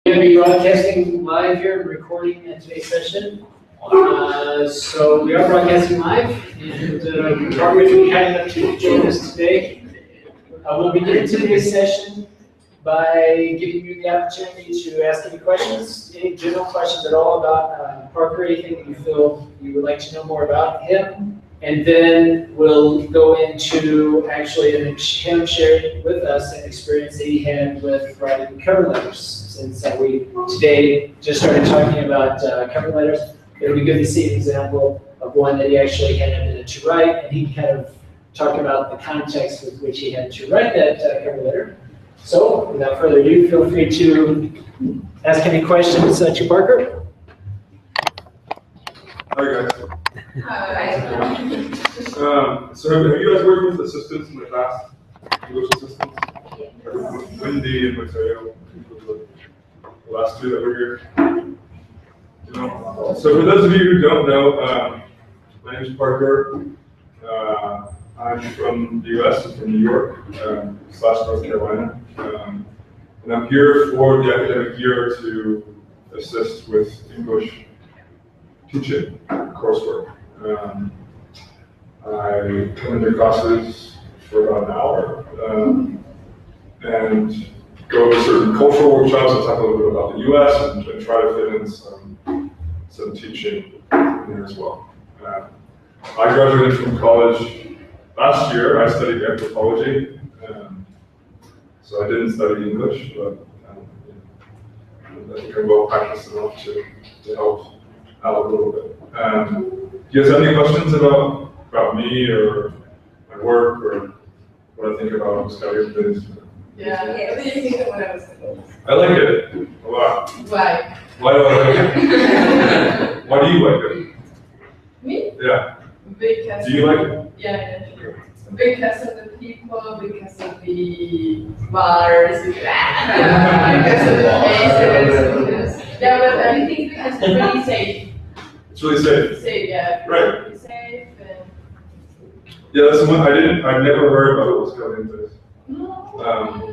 Going to be broadcasting live here and recording today's session. So we are broadcasting live, and Margaret will be kind enough to join us today. We'll begin today's session by giving you the opportunity to ask any questions, any general questions at all about Parker, anything that you feel you would like to know more about him. And then we'll go into actually him sharing with us an experience that he had with writing cover letters. Since we today just started talking about cover letters, it'll be good to see an example of one that he actually had to write, and he kind of talk about the context with which he had to write that cover letter. So, without further ado, feel free to ask any questions to Parker. Hi guys. Hi. So have you guys worked with assistants in the past? English assistants? Yeah. Wendy and Mateo, the last two that were here. You know? So for those of you who don't know, my name is Parker. I'm from the US, I'm from New York, / North Carolina. And I'm here for the academic year to assist with English teaching coursework. I come into classes for about an hour and go to certain cultural workshops and talk a little bit about the US and try to fit in some teaching in there as well. I graduated from college last year. I studied anthropology, so I didn't study English, but I think I'm well practiced enough to help out a little bit. Do you guys have any questions about me or my work or what I think about studying things? Yeah, what do you think of what I was doing? I like it a lot. Why? Why do I like it? Why do you like it? Me? Yeah. Because do you like it? Yeah, sure. Because of the people, because of the bars, because of the places. Yeah, but I think because it's really safe. It's really safe. Safe, yeah. Right. Really safe and Yeah, that's the one I've never heard about what was going into this.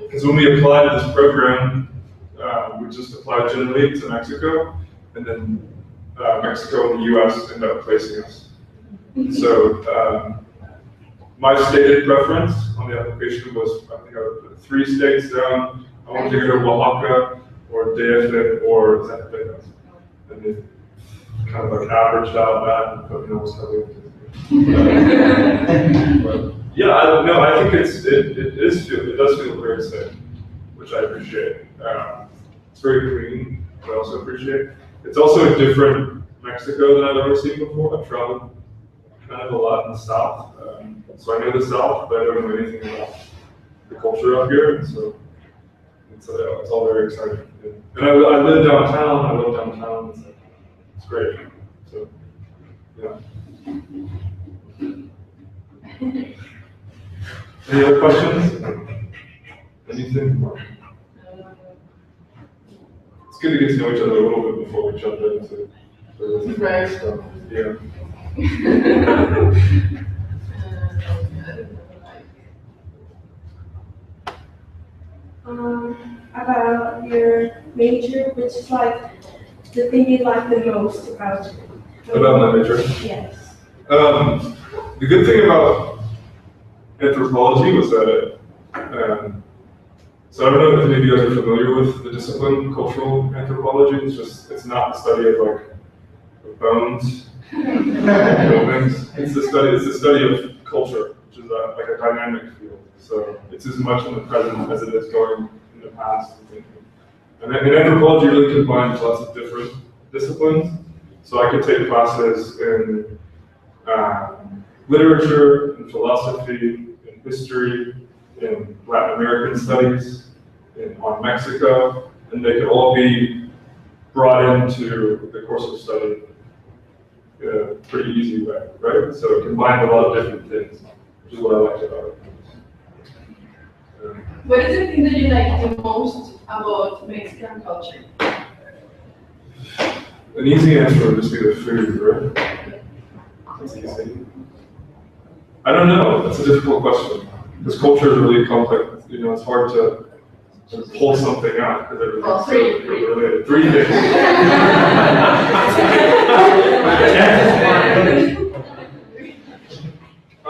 Because when we applied to this program, we just applied generally to Mexico, and then Mexico and the US ended up placing us. So my stated preference on the application was, I think I put 3 states down. I wanted to go to Oaxaca or DF or Zacatecas. And they kind of like averaged out that and put was coming. But yeah, I think it does feel very safe, which I appreciate. It's very clean, which I also appreciate. It's also a different Mexico than I've ever seen before. I've traveled kind of a lot in the South. So I know the South, but I don't know anything about the culture out here. And so it's all very exciting. And I live downtown. I love downtown. It's great. So yeah. Any other questions? Anything? It's good to get to know each other a little bit before we jump into the stuff. Yeah. About your major, which is like the thing you like the most about it. About my major? Yes. The good thing about anthropology was that so I don't know if any of you guys are familiar with the discipline cultural anthropology. It's not the study of like bones and buildings. It's the study of culture, which is like a dynamic field. So it's as much in the present as it is going in the past and thinking. And anthropology really combines lots of different disciplines. So I could take classes in literature, in philosophy, in history, in Latin American studies, on Mexico, and they could all be brought into the course of study in a pretty easy way, right? So it combined a lot of different things, which is what I liked about it. What is the thing that you like the most about Mexican culture? An easy answer would just be the food, right? That's easy. I don't know. That's a difficult question because culture is really complex. It's hard to pull something out because everything's Oh, three. related. Three things.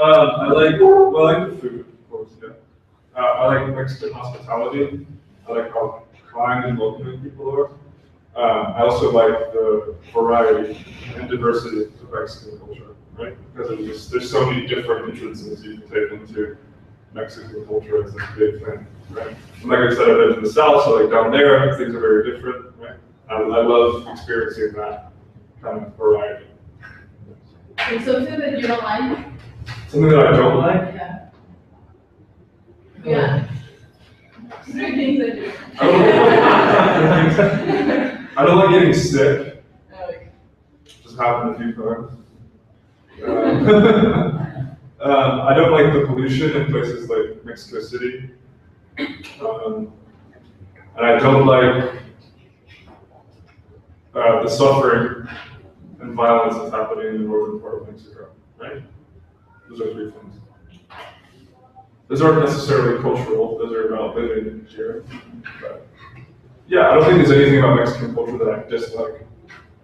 I like the food, of course, yeah. I like Mexican hospitality. I like how kind and welcoming people are. I also like the variety and diversity of Mexican culture, right? Because there's so many different entrances you can take into Mexican culture. It's a big thing, right? And like I said, I've been to the South, so like down there, things are very different, right? I love experiencing that kind of variety. And something that you don't like? Something that I don't like? Yeah. Yeah. Three things that you I don't like getting sick. Okay. Just happened a few times. I don't like the pollution in places like Mexico City. And I don't like the suffering and violence that's happening in the northern part of Mexico, right? Those are three things. Those aren't necessarily cultural, those are about living here. But yeah, I don't think there's anything about Mexican culture that I dislike.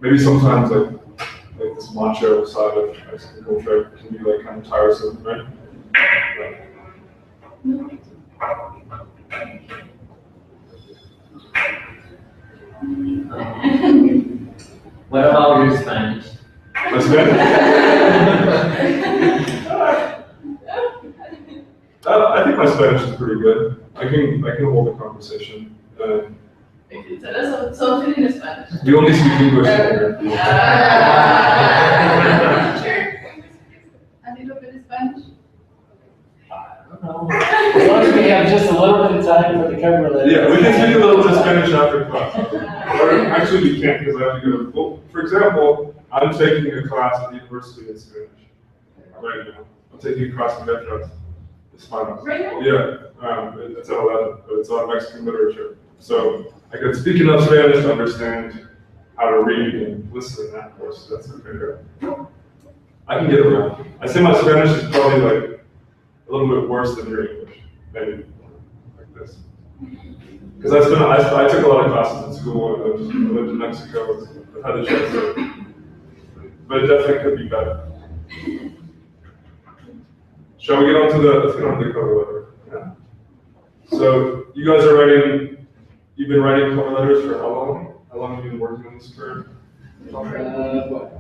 Maybe sometimes like this macho side of Mexican culture can be like kind of tiresome, right? What about your Spanish? My Spanish? I think my Spanish is pretty good. I can hold a conversation. Okay, tell us something in Spanish. We only speak English here. Sure. A little bit of Spanish. I don't know. As long as we have just a little bit of time for the cover letter. Yeah, we can speak a little bit of Spanish after class. Or actually, we can't because I have to go. Well, for example, I'm taking a class at the university in Spanish right now. I'm taking a class in Letras. Right now? Yeah, it's at 11, but it's on Mexican literature. So I can speak enough Spanish to understand how to read and listen in that course. So that's okay. I can get around. I say my Spanish is probably like a little bit worse than your English, maybe like this. Because I took a lot of classes in school and I lived in Mexico. I've had the chance to, but it definitely could be better. Shall we get on to let's get on to the cover letter. Yeah. So you guys are you've been writing cover letters for how long? How long have you been working on this for? What?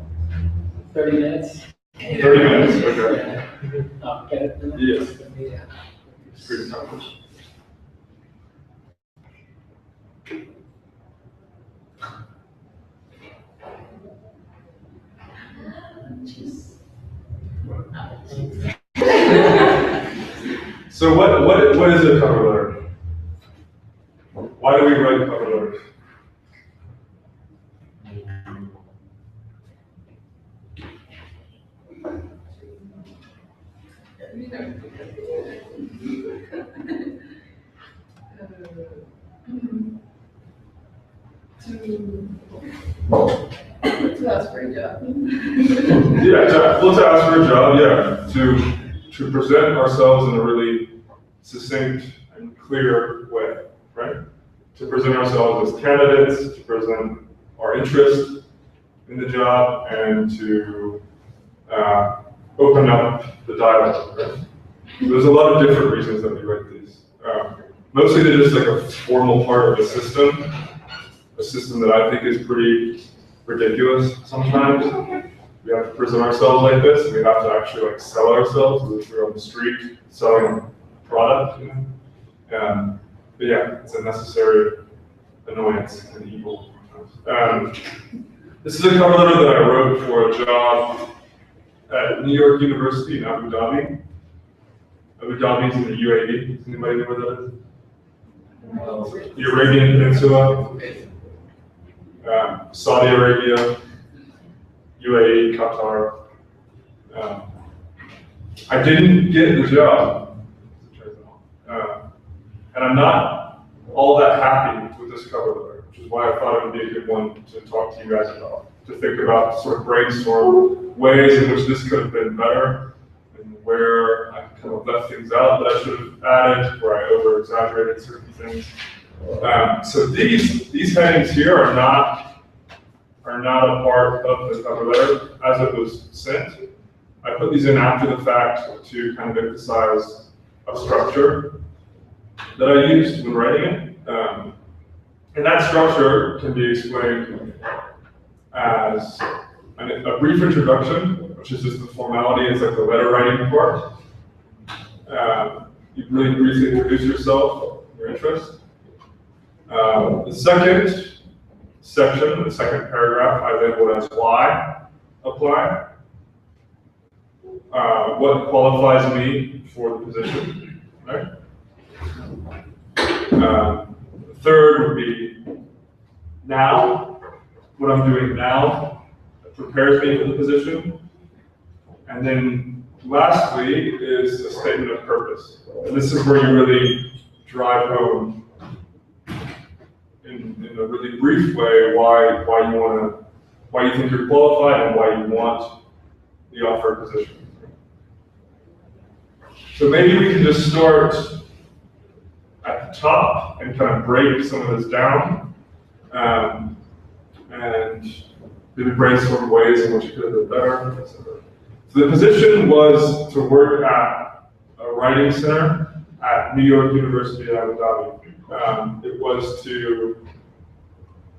30 minutes? 30 minutes, okay. Oh, get it? Yes. Yeah. It's pretty tough. So what is a cover letter? Why do we write cover letters? To ask for a job. Yeah, to ask for a job, yeah. To present ourselves in a really succinct and clear way, right? To present ourselves as candidates, to present our interest in the job, and to open up the dialogue, right? So there's a lot of different reasons that we write these. Mostly they're just like a formal part of a system that I think is pretty ridiculous sometimes. We have to present ourselves like this, and we have to actually like sell ourselves as if we're on the street selling a product. You know? But yeah, it's a necessary annoyance and evil. This is a cover letter that I wrote for a job at New York University in Abu Dhabi. Abu Dhabi is in the UAE. Does anybody know where that is? The Arabian Peninsula, Saudi Arabia, UAE, Qatar. I didn't get the job, and I'm not all that happy with this cover letter, which is why I thought it would be a good one to talk to you guys about, to think about, sort of brainstorm ways in which this could have been better, and where I kind of left things out that I should have added, where I over-exaggerated certain things. So these headings here are not a part of the cover letter as it was sent. I put these in after the fact to kind of emphasize a structure that I used when writing it. And that structure can be explained as a brief introduction, which is just the formality, it's like the letter writing part. You really briefly introduce yourself, your interest. The second section, the second paragraph, I labeled as why apply. What qualifies me for the position, right? Third would be now, what I'm doing now prepares me for the position. And then lastly is a statement of purpose. And this is where you really drive home in a really brief way why you think you're qualified and why you want the offered position. So maybe we can just start at the top and kind of break some of this down, and maybe brainstorm ways in which you could have done better, etc. So the position was to work at a writing center at New York University in Abu Dhabi.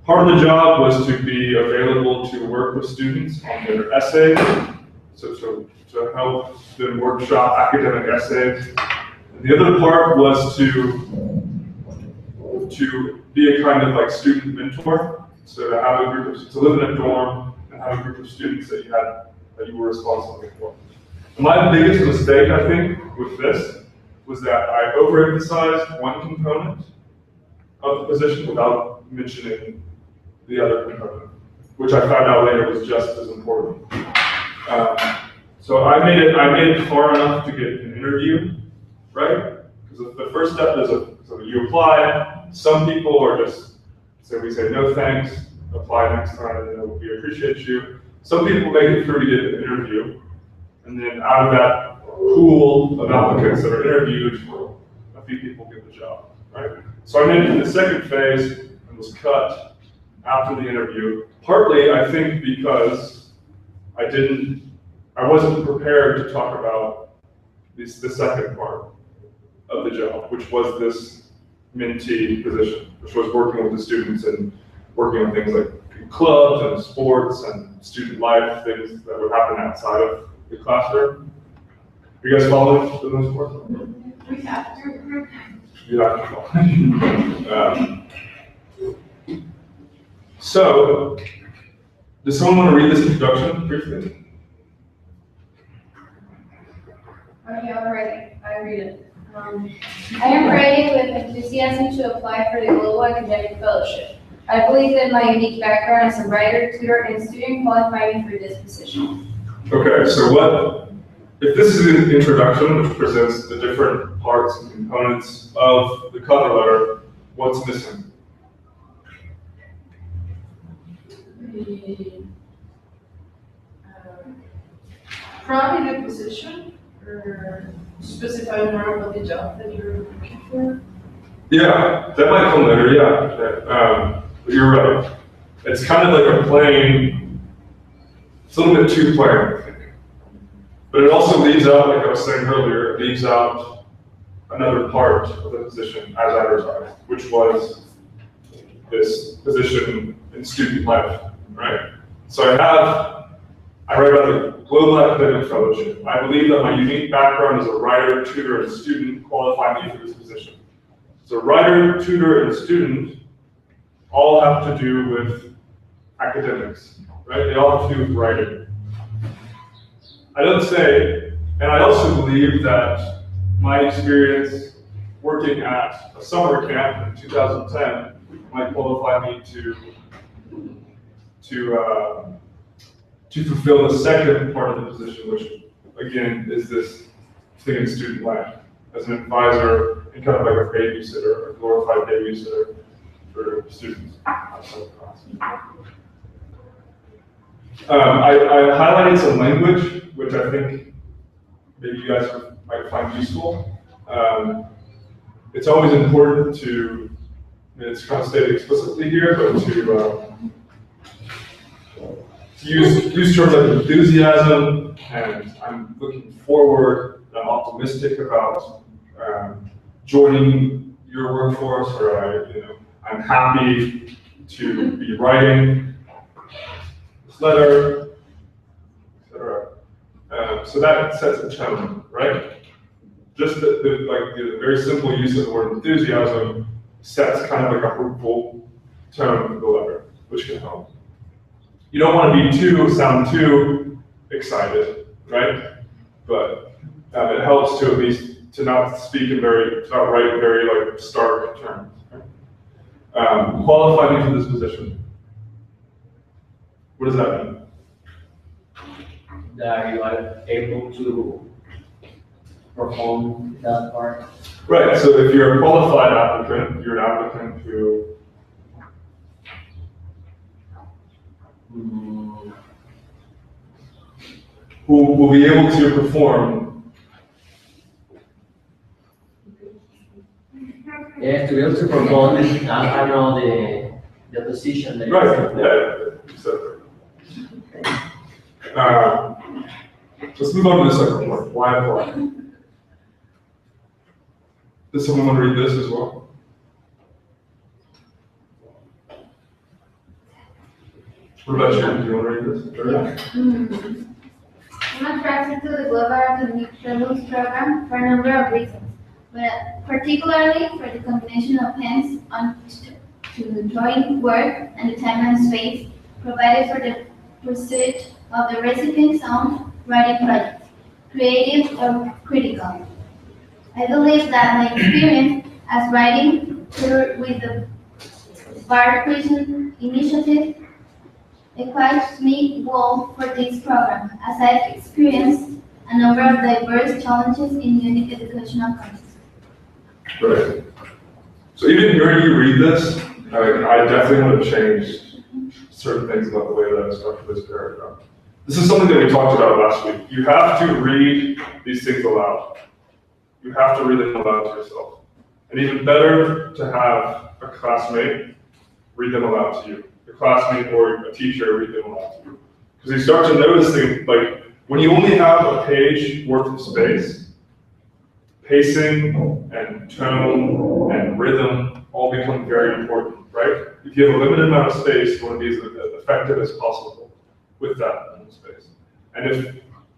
Part of the job was to be available to work with students on their essays, so to help them workshop academic essays. And the other part was to be a kind of like student mentor, so to have a group of, to live in a dorm and have a group of students that you were responsible for. And my biggest mistake, I think, with this was that I overemphasized one component of the position without mentioning the other component, which I found out later was just as important. So I made it far enough to get an interview, right? Because the first step is so you apply. Some people are just, we say no thanks, apply next time, and we appreciate you. Some people make it through to get an interview, and then out of that pool of applicants that are interviewed, a few people get the job, right? So I made it to the second phase and was cut after the interview, partly I think because I wasn't prepared to talk about the second part of the job, which was this mentee position, which was working with the students and working on things like clubs and sports and student life, things that would happen outside of the classroom. You guys following for the most part? We have to. You have to follow. So, does someone want to read this introduction briefly? Okay, all right, I read it. I am ready with enthusiasm to apply for the Global Academic Fellowship. I believe that my unique background as a writer, tutor, and student qualify me for this position. Okay, so if this is an introduction which presents the different parts and components of the cover letter, what's missing? Probably the position, or specify more about the job that you're looking for. Yeah, that might come later, yeah. You're right. It's kind of like a plain, it's a little bit too plain, I think. But it also leaves out, like I was saying earlier, it leaves out another part of the position as advertised, which was this position in student life, right? So I write about the Global Academic Fellowship. I believe that my unique background as a writer, tutor, and student qualify me for this position. So writer, tutor, and student all have to do with academics, right? They all have to do with writing. I don't say, and I also believe that my experience working at a summer camp in 2010 might qualify me to fulfill the second part of the position, which again is this thing in student life, as an advisor and kind of like a babysitter, a glorified babysitter for students outside of class. I highlighted some language, which I think maybe you guys might find useful. It's always important to it's kind of stated explicitly here, but to use terms like enthusiasm, and I'm looking forward, I'm optimistic about joining your workforce, or I'm happy to be writing this letter, etc. So that sets a tone, right? Just the very simple use of the word enthusiasm sets kind of like a hopeful tone for the letter, which can help. You don't want to sound too excited, right? But it helps to at least to not write in very like stark terms. Right? Qualify me for this position. What does that mean? That you are able to perform that part. Right, so if you're a qualified applicant, you're an applicant who will be able to perform. Yeah, to be able to perform, I know the position that Right, yeah, exactly. Let's move on to the second part. Why apply? Does someone want to read this as well? What about you? Do you want to read this? I'm attracted to the Global Academics program for a number of reasons, but particularly for the combination of hands-on to drawing work and the time and space provided for the pursuit of the recipient's own writing project, creative or critical. I believe that my experience as writing tutor with the Bar Prison Initiative equips me well for this program, as I've experienced a number of diverse challenges in unique educational contexts. Right. So even hearing you read this, I definitely want to change certain things about the way that I structured this paragraph. This is something that we talked about last week. You have to read these things aloud. You have to read them aloud to yourself. And even better to have a classmate read them aloud to you. A classmate or a teacher read them aloud to you. Because you start to notice things like when you only have a page worth of space, pacing and tone and rhythm all become very important, right? If you have a limited amount of space, you want to be as effective as possible with that limited space. And if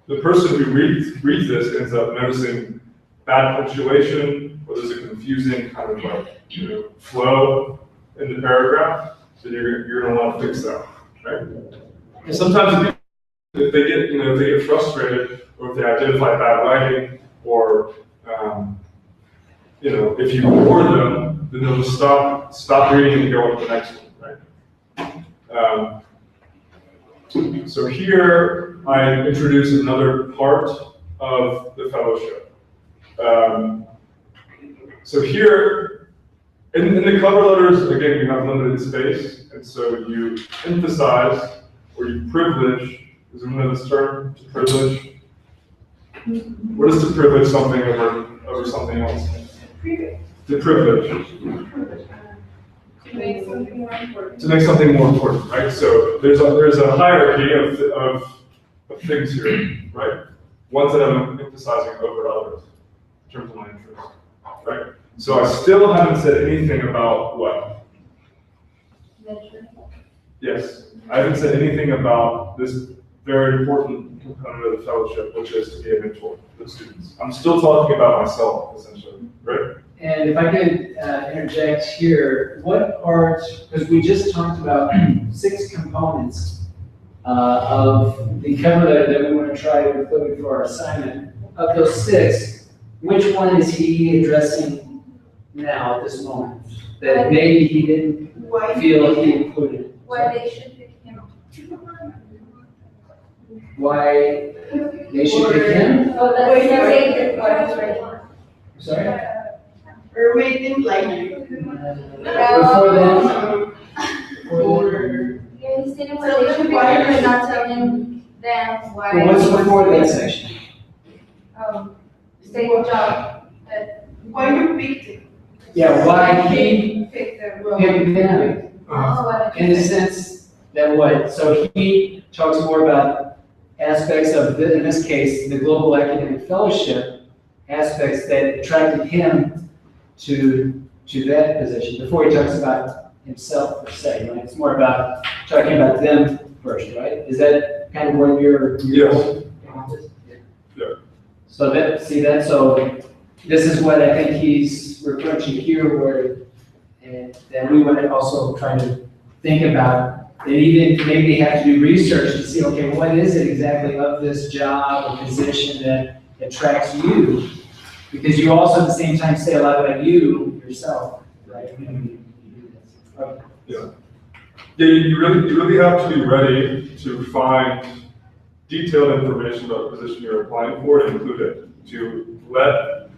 the person who reads this ends up noticing bad punctuation, or there's a confusing kind of like flow in the paragraph, then you're going to want to fix that, right? And sometimes if they get frustrated, or if they identify bad writing, or if you bore them, then they'll just stop reading and go on to the next one, right? So here I introduce another part of the fellowship. So here, in the cover letters, again, you have limited space, and so you emphasize, or you privilege, is there another term, to privilege? What is to privilege something over something else? To privilege. To make something more important. To make something more important, right? So there's a hierarchy of things here, right? Ones that I'm emphasizing over others in terms of my interest, right? So I still haven't said anything about what? Yes, I haven't said anything about this very important component of the fellowship, which is to be a mentor to the students. I'm still talking about myself, essentially, right? And if I could interject here, what parts, because we just talked about 6 components of the cover letter that we want to try to include for our assignment. Of those 6, which one is he addressing now at this moment? That maybe he didn't feel he included? Why they should pick him. Why they should pick him? Oh, that's right. Sorry? Or made them like you. Before then? Yeah, he stated why they should be here, but not telling them why. Well, what's before that section? State job. Why you picked him? Yeah, why he take the role. Yeah. Oh, what In the sense that what, so he talks more about aspects of, in this case, the Global Academic Fellowship, aspects that attracted him to that position, before he talks about himself per se, right? It's more about talking about them first, right? Is that kind of what you're? Yes. Yeah. So that, see that, so this is what I think he's referring to here, where, and that we would also try to think about, and even maybe have to do research to see, okay, what is it exactly of this job or position that attracts you? Because you also at the same time say a lot about you yourself, right? Okay. Yeah. Yeah, you really have to be ready to find detailed information about the position you're applying for and include it, to let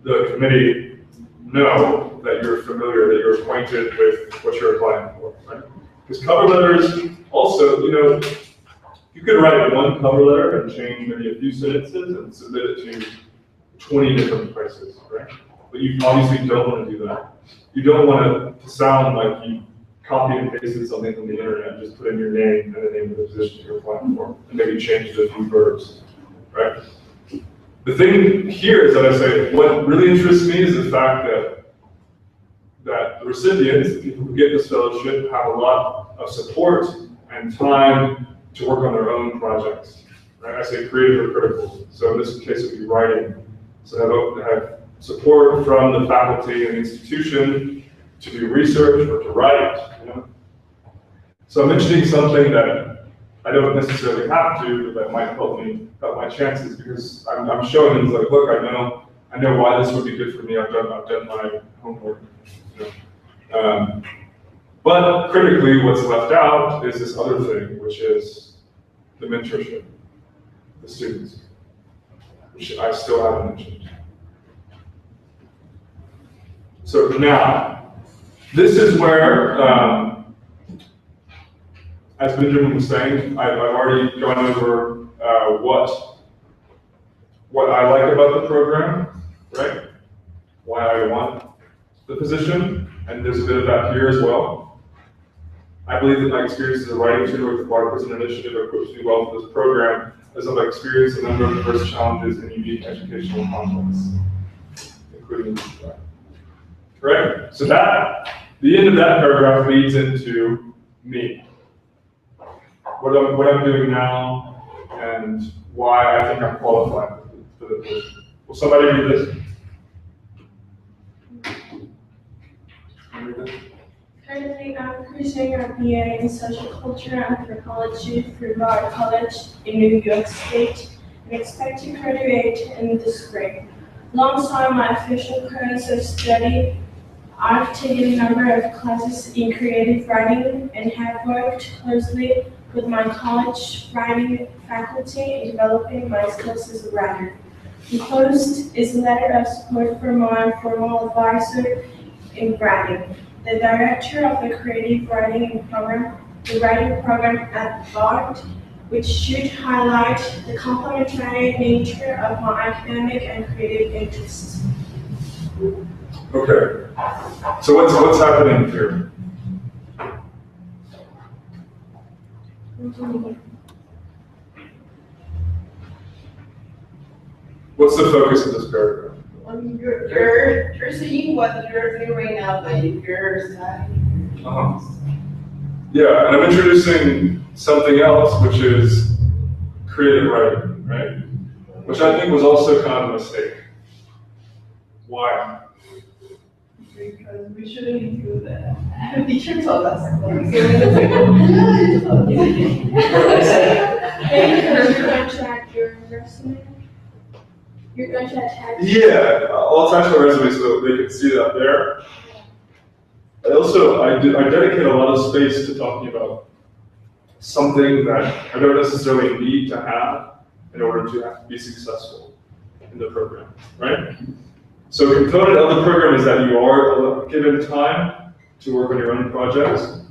the committee know that you're familiar, that you're acquainted with what you're applying for, right? Because cover letters also, you could write one cover letter and change maybe a few sentences and submit it to 20 different places, right? But you obviously don't want to do that. You don't want to sound like you copy and pasted something from the internet, just put in your name and the name of the position you're applying for, and maybe change a few verbs, right? The thing here is that I say, what really interests me is the fact that the recipients, the people who get this fellowship, have a lot of support and time to work on their own projects, right? I say creative or critical, so in this case it would be writing. So have support from the faculty and institution to do research or to write, So I'm mentioning something that I don't necessarily have to, but that might help my chances, because I'm showing them, like, look, I know why this would be good for me. I've done my homework. But critically, what's left out is this other thing, which is the mentorship, the students, which I still haven't mentioned. So now, this is where, as Benjamin was saying, I've already gone over what I like about the program, right? Why I want the position, and there's a bit of that here as well. I believe that my experience as a writing tutor with the Water Prison Initiative equips me well for this program, as I've experienced a number of diverse challenges and unique educational contexts, including this one. Right? So the end of that paragraph leads into me. What I'm doing now, and why I think I'm qualified for the position. Will somebody read this? Currently, I'm pursuing a BA in Social Culture and Anthropology through Bard College in New York State and expect to graduate in the spring. Alongside my official course of study, I've taken a number of classes in creative writing and have worked closely with my college writing faculty in developing my skills as a writer. Enclosed is a letter of support from my formal advisor in writing, the director of the creative writing program, the writing program at Bard, which should highlight the complementary nature of my academic and creative interests. Okay. So what's happening here? What's the focus of this paragraph? You're seeing what you're doing right now, but you're studying. Yeah, and I'm introducing something else, which is creative writing, right? Which I think was also kind of a mistake. Why? Because we shouldn't do that. The teacher told us. Maybe because you're going to add your resume. You're going to attach. Yeah, I'll attach my resume so that they can see that there. I dedicate a lot of space to talking about something that I don't necessarily need to have in order to be successful in the program, right? So a component of the program is that you are given time to work on your own projects,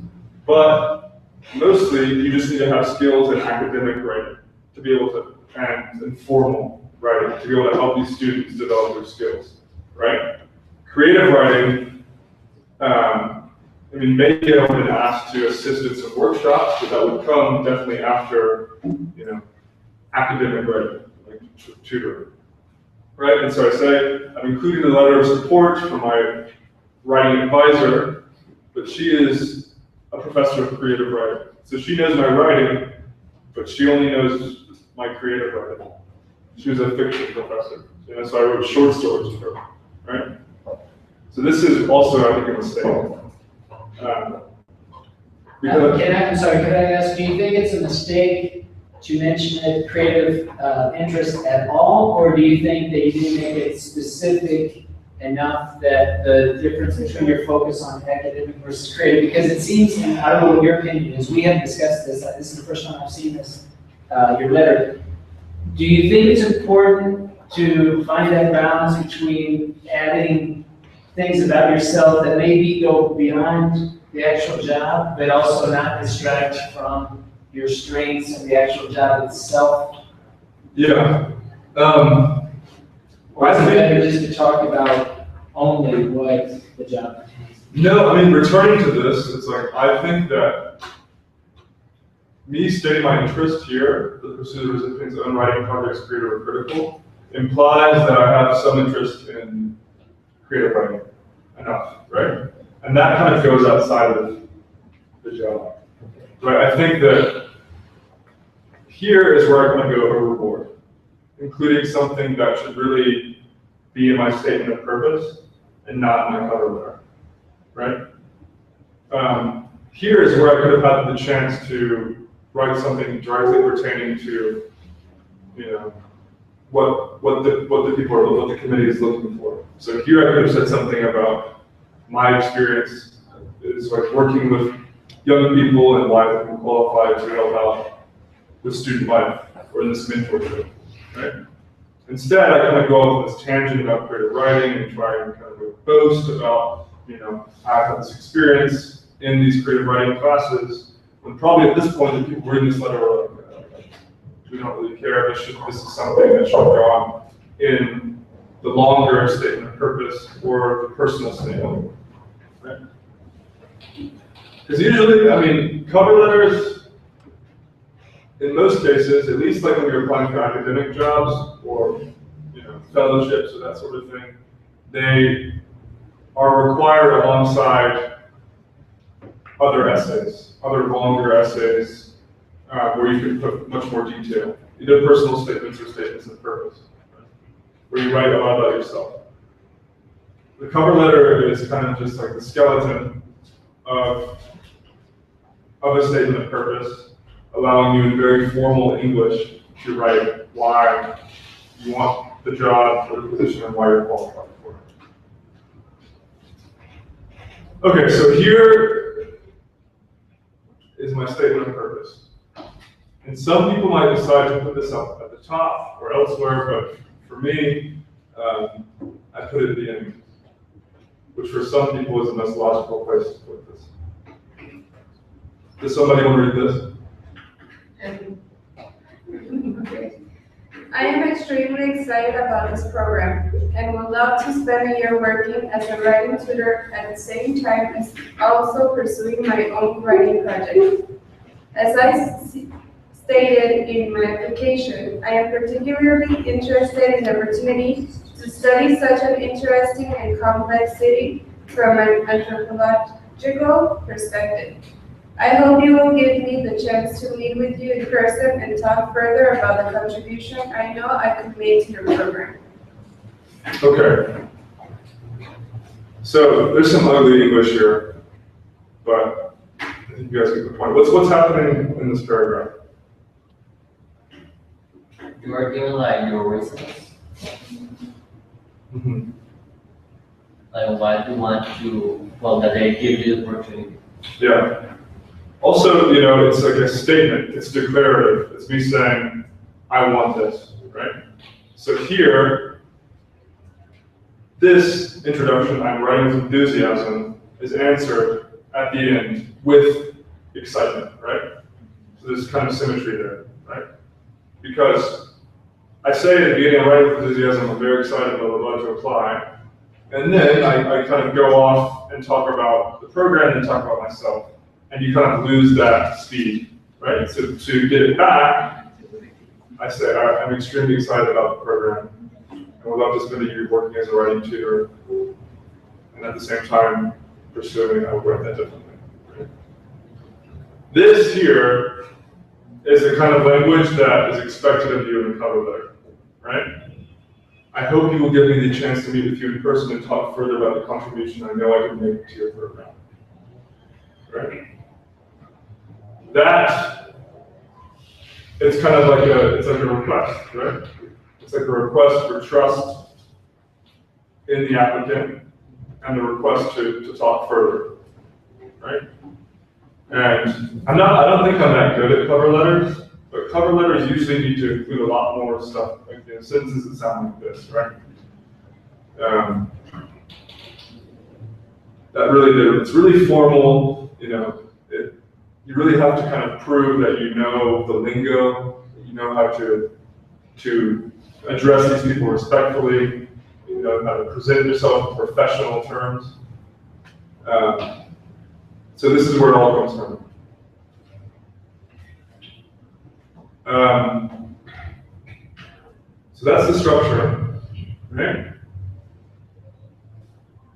but mostly you just need to have skills in academic writing to be able to, and informal writing, to be able to help these students develop their skills, right? Creative writing I mean, maybe I would have been asked to assist in some workshops, but that would come definitely after, you know, academic writing, like tutoring, right? And so I say, I'm including the letter of support from my writing advisor, but she is a professor of creative writing. So she knows my writing, but she only knows my creative writing. She was a fiction professor, you know, so I wrote short stories with her, right? So this is also, I think, a mistake. Because I'm sorry, could I ask, do you think it's a mistake to mention a creative interest at all, or do you think that you didn't make it specific enough that the difference between your focus on academic versus creative? Because it seems, and I don't know what your opinion is, we haven't discussed this, this is the first time I've seen this, your letter. Do you think it's important to find that balance between adding things about yourself that maybe go beyond the actual job, but also not distract from your strengths and the actual job itself? yeah. Or is it better just to talk about only what the job pertains? No, I mean, returning to this, it's like, I think that me stating my interest here, the pursuit of recipients' own writing projects, creative or critical, implies that I have some interest in creative writing enough, right? And that kind of goes outside of the job, right? I think that here is where I kind of go overboard, including something that should really be in my statement of purpose and not in my cover letter, right? Here is where I could have had the chance to write something directly pertaining to, you know, what the people are, what the committee is looking for. So here I could have said something about my experience is like working with young people and why they're qualified to help out with student life or this mentorship, right? Instead, I kind of go off on this tangent about creative writing and try and kind of boast about, you know, I've had this experience in these creative writing classes, when probably at this point, the people reading this letter are like, we don't really care, this is something that should go on in the longer statement of purpose or the personal statement, right? Because usually, I mean, cover letters, in most cases, at least like when you're applying for academic jobs or, you know, fellowships or that sort of thing, they are required alongside other essays, other longer essays, where you can put much more detail, either personal statements or statements of purpose, right? Where you write a lot about yourself. The cover letter is kind of just like the skeleton of a statement of purpose, allowing you in very formal English to write why you want the job or the position and why you're qualified for it. Okay, so here is my statement of purpose. And some people might decide to put this up at the top or elsewhere, but for me, I put it at the end, which for some people is the most logical place to put this. Does somebody want to read this? I am extremely excited about this program and would love to spend a year working as a writing tutor at the same time as also pursuing my own writing project. As I stated in my application, I am particularly interested in the opportunity to study such an interesting and complex city from an anthropological perspective. I hope you will give me the chance to meet with you in person and talk further about the contribution I know I could make to your program. Okay. So there's some ugly English here, but I think you guys get the point. What's happening in this paragraph? You are given like your reasons, Mm-hmm. like why do you want to, well, that they give you the opportunity. Yeah. Also, you know, it's like a statement. It's declarative. It's me saying, I want this, right? So here, this introduction, I'm writing with enthusiasm, is answered at the end with excitement, right? So there's kind of symmetry there, right? Because I say at the beginning, I'm writing with enthusiasm, I'm very excited, but I would love to apply. And then I kind of go off and talk about the program and talk about myself. And you kind of lose that speed, right? So to get it back, I say I'm extremely excited about the program. I would love to spend a year working as a writing tutor. And at the same time, pursuing how to write that differently. Right? This here is the kind of language that is expected of you in a cover letter, right? I hope you will give me the chance to meet with you in person and talk further about the contribution I know I can make to your program. Right? That, it's kind of like a request, right? It's like a request for trust in the applicant and a request to talk further, right? And I don't think I'm that good at cover letters, but cover letters usually need to include a lot more stuff, like sentences that sound like this, right? It's really formal, you really have to kind of prove that you know the lingo, that you know how to address these people respectfully, you know how to present yourself in professional terms. So this is where it all comes from. So that's the structure, right?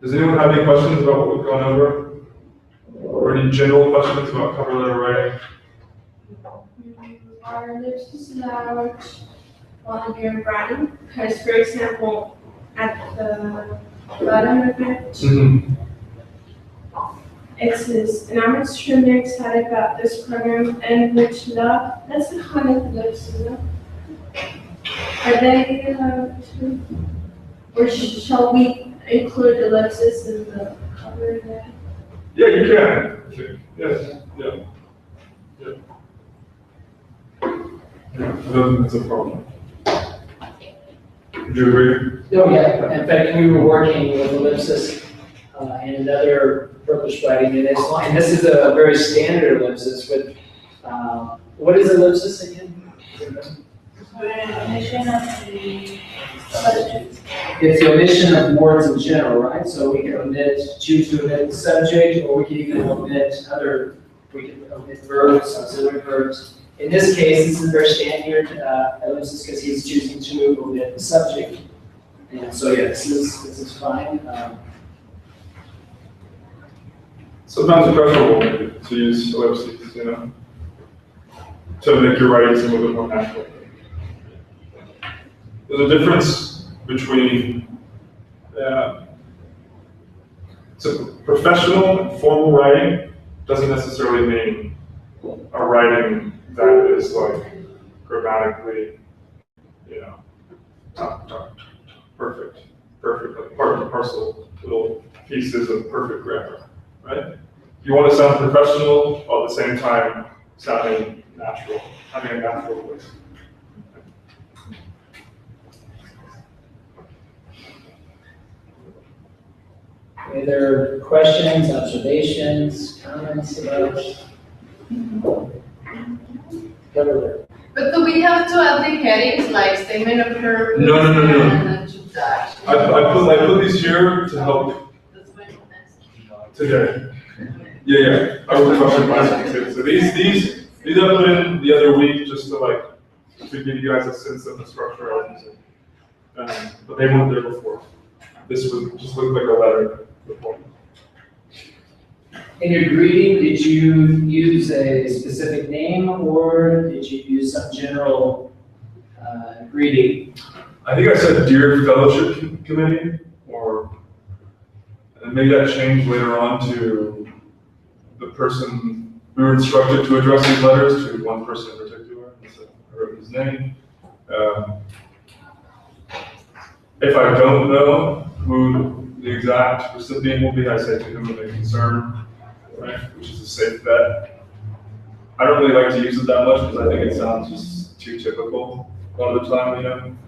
Does anyone have any questions about what we've gone over? Or any general questions about cover letter writing? Are ellipses allowed while you're writing? Because, for example, at the bottom of it, it says, and I'm extremely excited about this program and which love. That's the kind of ellipses, you know? Are they allowed to? Or shall we include ellipses in the cover there? Yeah, you can. Yes. Yeah. I don't think it's a problem. Would you agree? Oh, yeah. In fact, we were working with ellipsis in another purpose writing in this line. And this is a very standard ellipsis with, what is ellipsis again? Omission of the subject. It's the omission of words in general, right? So we can choose to omit the subject, or we can even omit we can omit verbs, auxiliary verbs. In this case, this is very standard ellipsis because he's choosing to omit the subject. And so yeah, this is fine. Sometimes it's preferable to use ellipses, to make your writing seem a little bit more natural. There's a difference between so professional and formal writing doesn't necessarily mean a writing that is like grammatically, perfect, like part and parcel, little pieces of perfect grammar, right? You want to sound professional while at the same time sounding natural, having a natural voice. Any other questions, observations, comments about cover letter? But do we have to add the headings like statement of purpose? No. And that? I put these here to help That's my next. today. Yeah. I was talking about too. So these I put in the other week just to give you guys a sense of the structure I was using. But they weren't there before. This would just look like a letter before. In your greeting, did you use a specific name or did you use some general greeting? I think I said Dear Fellowship Committee, and maybe that changed later on to the person we were instructed to address these letters to, one person in particular. So I wrote his name. If I don't know who the exact recipient will be, I say to whom it may concern, right? Which is a safe bet. I don't really like to use it that much because I think it sounds just too typical a lot of the time,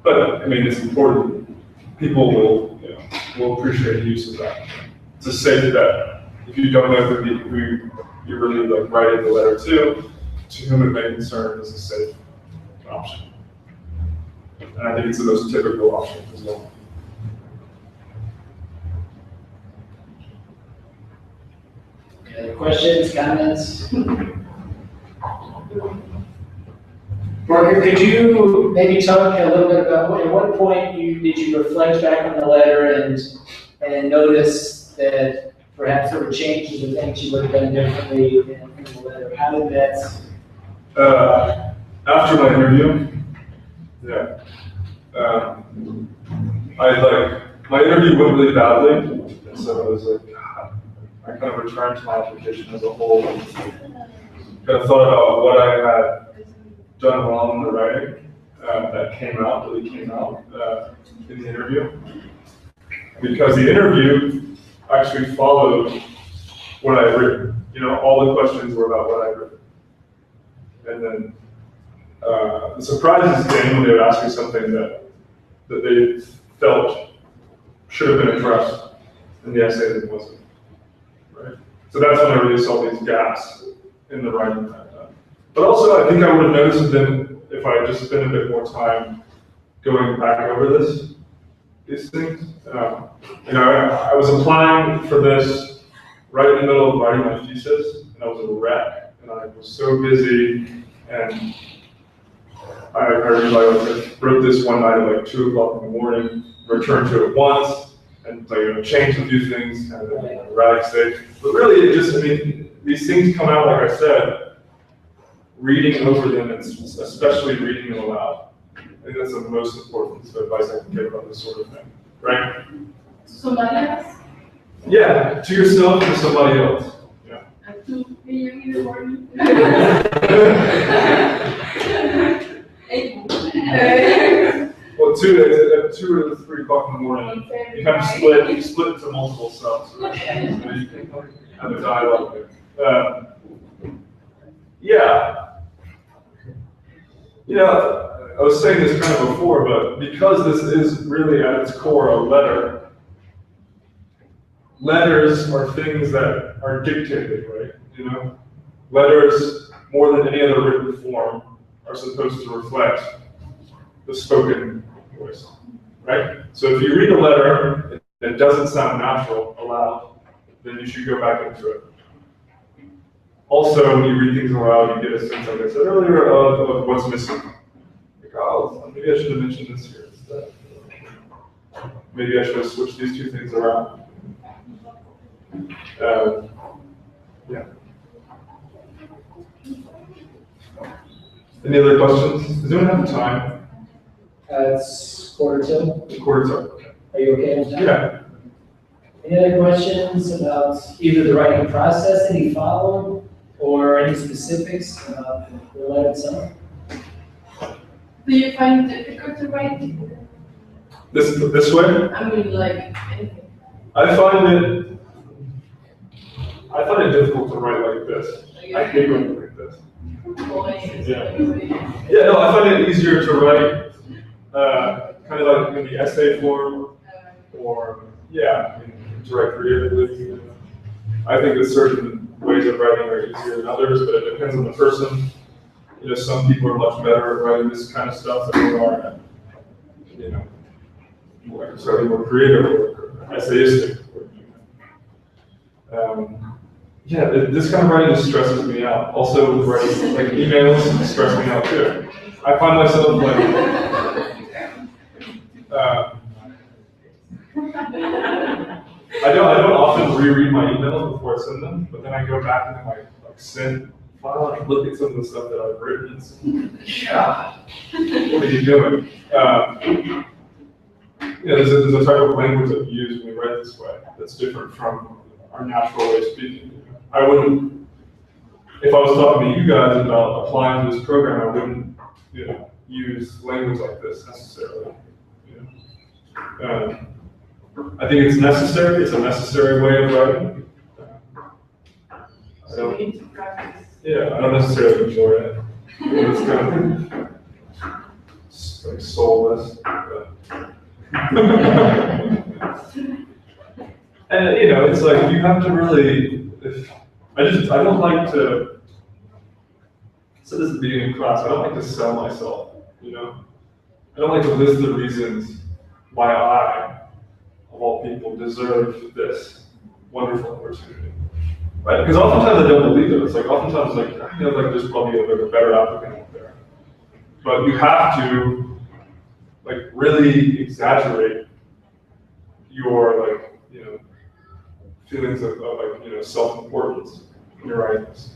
But I mean, it's important. People will appreciate the use of that. It's a safe bet. If you don't know who you're really writing the letter to whom it may concern is a safe option. And I think it's the most typical option as well. Any other questions, comments? Parker, could you maybe talk a little bit about at what point did you reflect back on the letter and notice that perhaps there were changes or things you would have done differently in the letter? How did that? After my interview, yeah, my interview went really badly, and so I was like, God, I kind of returned to my application as a whole, and kind of thought about what I had done wrong in the writing that really came out in the interview. Because the interview actually followed what I had written. All the questions were about what I had written. And then the surprises came when they would ask me something that they felt should have been addressed in the essay that wasn't. Right? So that's when I really saw these gaps in the writing. But also, I think I would have noticed them if I had just spent a bit more time going back over these things. I was applying for this right in the middle of writing my thesis, and I was a wreck, and I was so busy, and I realized I wrote this one night at like 2 o'clock in the morning, returned to it once, and changed a few things, kind of in a erratic state. But really, these things come out, like I said, reading over them, and especially reading them aloud. I think that's the most important piece of advice I can give about this sort of thing, right? Somebody else? Yeah, to yourself or somebody else. Yeah. And to me in the morning. Well, 2 or 3 o'clock in the morning, you kind of split into multiple cells, right? So you can have a dialogue there. Yeah. I was saying this kind of before, but because this is really at its core a letter, letters are things that are dictated, right? Letters, more than any other written form, are supposed to reflect the spoken voice, right? So if you read a letter and it doesn't sound natural aloud, then you should go back into it. Also, when you read things aloud, you get a sense, like I said earlier, of what's missing. Like, oh, maybe I should have mentioned this here instead. Maybe I should have switched these 2 things around. Yeah. Any other questions? Does anyone have the time? It's 1:45. Quarter to. Okay. Are you okay with that? Yeah. Any other questions about either the writing process that you followed or any specifics about the letter itself? Do you find it difficult to write? This way? I mean, like anything. I find it difficult to write like this. I hate writing like this. Yeah. Yeah, no, I find it easier to write kind of like in the essay form, or to write creatively. I think that certain ways of writing are easier than others, but it depends on the person. Some people are much better at writing this kind of stuff than they are at, slightly more creative or essayistic. This kind of writing just stresses me out. Also, writing like emails stress me out too. I find myself I don't often reread my emails before I send them, but then I go back into my send file and look at some of the stuff that I've written. It's, God, what are you doing? There's a type of language that we use when we write this way that's different from our natural way of speaking. I wouldn't, if I was talking to you guys about applying to this program, I wouldn't, use language like this necessarily. I think it's necessary. It's a necessary way of writing. So we need to practice. I don't necessarily enjoy it. It's kind of like soulless. And it's like you have to really. I don't like to. I said this at the beginning of class. I don't like to sell myself. I don't like to list the reasons why I, of all people, deserve this wonderful opportunity. Right? Because oftentimes I don't believe it. It's like oftentimes like I feel like there's probably a better applicant out there. But you have to like really exaggerate your like, you know, feelings of like, you know, self-importance when you're writing this.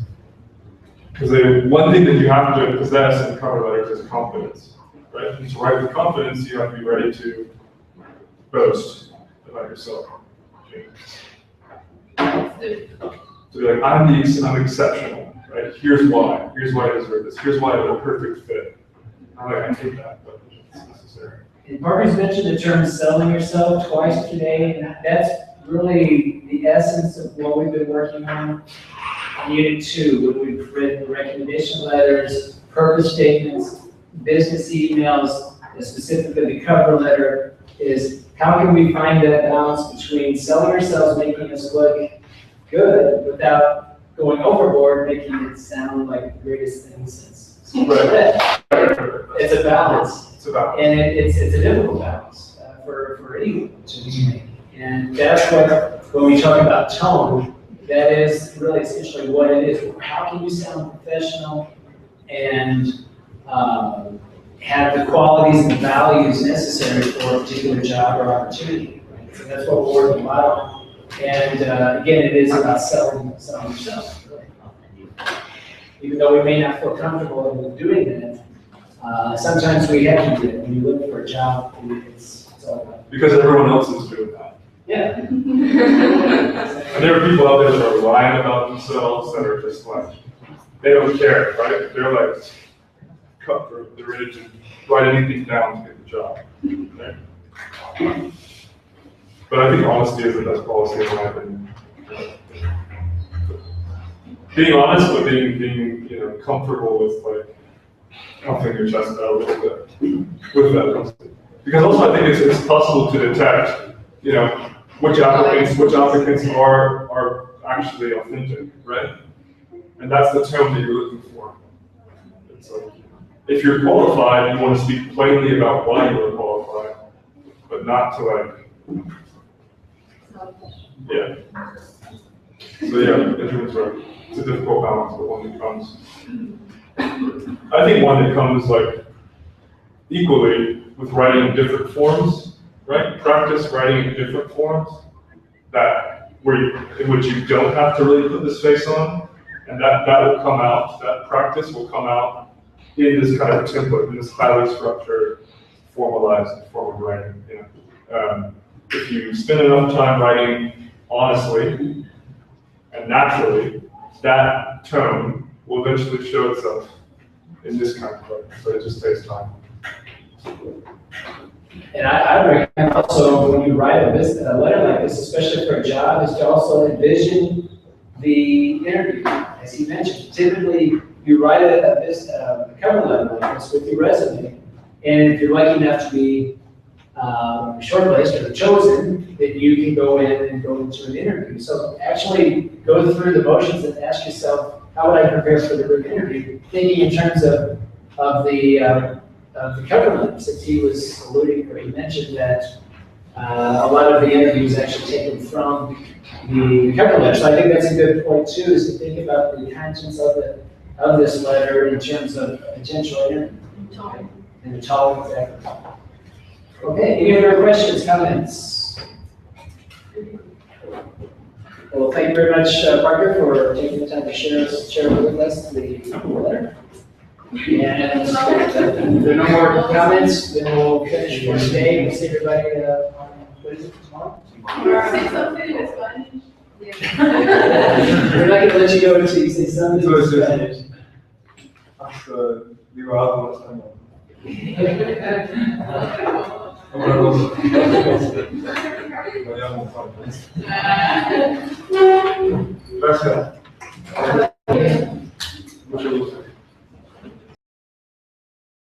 Because one thing that you have to possess in cover letters is confidence, right? And to write with confidence, you have to be ready to boast about yourself. To be like, I'm exceptional, right? Here's why. Here's why I deserve this. Here's why I'm a perfect fit. I take that, but it's necessary. And Parker's mentioned the term selling yourself twice today, and that's really the essence of what we've been working on in Unit 2, when we've written recommendation letters, purpose statements, business emails, and specifically the cover letter, is how can we find that balance between selling ourselves, making us look good, without going overboard, making it sound like the greatest thing since. Right. It's a balance. It's about And it's a difficult balance for anyone to make. And that's what, when we talk about tone, that is really essentially what it is. How can you sound professional and have the qualities and values necessary for a particular job or opportunity? Right? So that's what we're working a lot on. And again, it is about selling yourself. Really. Even though we may not feel comfortable in doing that, sometimes we have to do it. When you look for a job, it's all about. because everyone else is doing that. Yeah. And there are people out there that are lying about themselves that are just like, they don't care, right? They're like cutthroat. They're ready to write anything down to get the job. Right? But I think honesty is the best policy in my opinion. Being honest, but being you know, comfortable with like puffing your chest out a little bit with that honesty. Because also I think it's possible to detect, you know, which applicants are actually authentic, right? And that's the tone that you're looking for. It's like, if you're qualified, you want to speak plainly about why you are qualified, but not to like, yeah. So yeah, Benjamin's right. It's a difficult balance, but one that comes. I think one that comes like equally with writing in different forms, right? Practice writing in different forms in which you don't have to really put this face on, and that will come out. That practice will come out in this kind of template, in this highly structured, formalized form of writing. You know? If you spend enough time writing honestly and naturally, that tone will eventually show itself in this kind of writing. So it just takes time. And I recommend also when you write a letter like this, especially for a job, is to also envision the interview. As he mentioned, typically you write a cover letter like this with your resume, and if you're lucky enough to be shortlisted or chosen, then you can go in and go into an interview. So actually go through the motions and ask yourself, how would I prepare for the group interview? Thinking in terms of the cover letter, since he was alluding, or he mentioned that a lot of the interviews actually taken from the cover letter. So I think that's a good point too, is to think about the contents of this letter in terms of potential interview. And the tone, exactly. Okay, any other questions, comments? Well, thank you very much, Parker, for taking the time to share with us the letter. And if there are no more comments, then we'll finish for today. We'll see everybody on, what is it, tomorrow? Say something in Spanish. We're not going to let you go until you say something in Spanish. Digo algo en español. Gracias.